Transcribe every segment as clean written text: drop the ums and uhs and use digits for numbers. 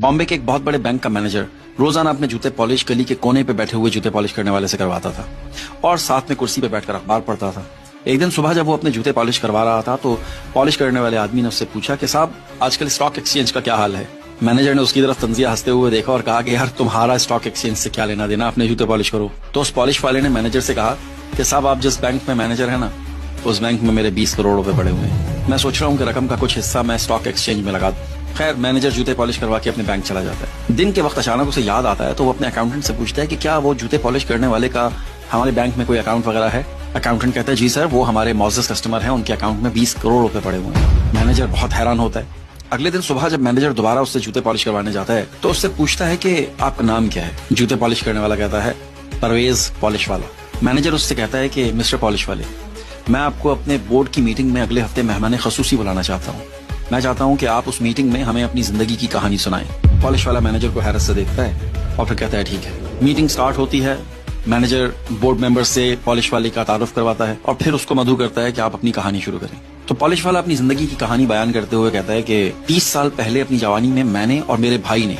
बॉम्बे के एक बहुत बड़े बैंक का मैनेजर रोजाना अपने जूते पॉलिश गली के कोने पे बैठे हुए जूते पॉलिश करने वाले से करवाता था और साथ में कुर्सी पे बैठकर अखबार पढ़ता था। एक दिन सुबह जब वो अपने जूते पॉलिश करवा रहा था तो पॉलिश करने वाले आदमी ने उससे पूछा कि साहब आजकल स्टॉक एक्सचेंज का क्या हाल है। मैनेजर ने उसकी तरफ तंजिया हंसते हुए देखा और कहा कि यार तुम्हारा स्टॉक एक्सचेंज से क्या लेना देना, अपने जूते पॉलिश करो। तो उस पॉलिश वाले ने मैनेजर से कहा कि साहब आप जिस बैंक में मैनेजर है ना, उस बैंक में मेरे 20 करोड़ रुपए पड़े हुए हैं। मैं सोच रहा हूँ कि रकम का कुछ हिस्सा मैं स्टॉक एक्सचेंज में लगा दूं। खैर मैनेजर जूते पॉलिश करवा के अपने बैंक चला जाता है। दिन के वक्त अचानक उसे याद आता है तो वो अपने अकाउंटेंट से पूछता है कि क्या वो जूते पॉलिश करने वाले का हमारे बैंक में कोई अकाउंट वगैरह है। अकाउंटेंट कहता है जी सर, वो हमारे मौजूद कस्टमर हैं, उनके अकाउंट में 20 करोड़ रुपए पड़े हुए हैं। मैनेजर बहुत हैरान होता है। अगले दिन सुबह जब मैनेजर दोबारा उससे जूते पॉलिश करवाने जाता है तो उससे पूछता है कि आपका नाम क्या है। जूते पॉलिश करने वाला कहता है परवेज पॉलिश वाला। मैनेजर उससे कहता है कि मिस्टर पॉलिश वाले, मैं आपको अपने बोर्ड की मीटिंग में अगले हफ्ते मेहमान खसूसी बुलाना चाहता हूँ। मैं चाहता हूँ कि आप उस मीटिंग में हमें अपनी जिंदगी की कहानी सुनाएं। पॉलिश वाला मैनेजर को हैरत से देखता है और फिर कहता है ठीक है। मीटिंग स्टार्ट होती है। मैनेजर बोर्ड मेंबर से पॉलिश वाले का तारुफ करवाता है और फिर उसको मधु करता है कि आप अपनी कहानी शुरू करें। तो पॉलिश वाला अपनी जिंदगी की कहानी बयान करते हुए कहता है कि 30 साल पहले अपनी जवानी में मैंने और मेरे भाई ने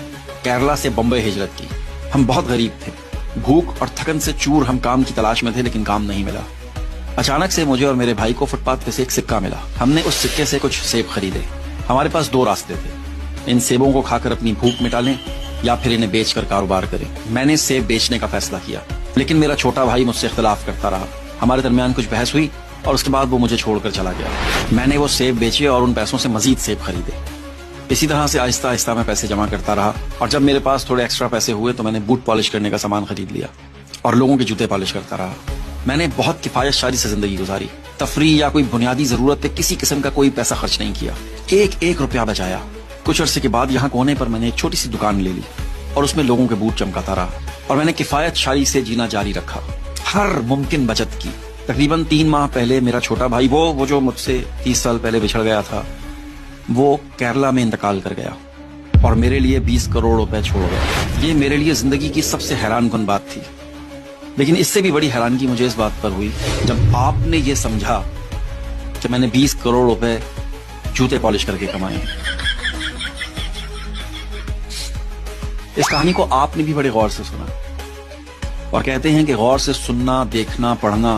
केरला से बम्बई हिजरत की। हम बहुत गरीब थे, भूख और थकन से चूर हम काम की तलाश में थे, लेकिन काम नहीं मिला। अचानक से मुझे और मेरे भाई को फुटपाथ पे से एक सिक्का मिला। हमने उस सिक्के से कुछ सेब खरीदे। हमारे पास 2 रास्ते थे, इन सेबों को खाकर अपनी भूख मिटा लें या फिर इन्हें बेचकर कारोबार करें। मैंने सेब बेचने का फैसला किया, लेकिन मेरा छोटा भाई मुझसे इख्तिलाफ करता रहा। हमारे दरमियान कुछ बहस हुई और उसके बाद वो मुझे छोड़कर चला गया। मैंने वो सेब बेचे और उन पैसों से मजीद सेब खरीदे। इसी तरह से आहिस्ता आहिस्ता मैं पैसे जमा करता रहा और जब मेरे पास थोड़े एक्स्ट्रा पैसे हुए तो मैंने बूट पॉलिश करने का सामान खरीद लिया और लोगों के जूते पॉलिश करता रहा। मैंने बहुत किफायतशारी से जिंदगी गुजारी। तफरीह या कोई बुनियादी जरूरत पे किसी किस्म का कोई पैसा खर्च नहीं किया। एक रुपया बचाया। कुछ अरसे के बाद यहाँ कोने पर मैंने एक छोटी सी दुकान ले ली और उसमें लोगों के बूट चमकाता रहा और मैंने किफायतशारी से जीना जारी रखा, हर मुमकिन बचत की। तकरीबन 3 माह पहले मेरा छोटा भाई वो जो मुझसे 30 साल पहले बिछड़ गया था, वो केरला में इंतकाल कर गया और मेरे लिए 20 करोड़ रुपए छोड़ गया। ये मेरे लिए जिंदगी की सबसे हैरानकुन बात थी। लेकिन इससे भी बड़ी हैरानगी मुझे इस बात पर हुई जब आपने ये समझा कि मैंने 20 करोड़ रुपए जूते पॉलिश करके कमाए। इस कहानी को आपने भी बड़े गौर से सुना और कहते हैं कि गौर से सुनना, देखना, पढ़ना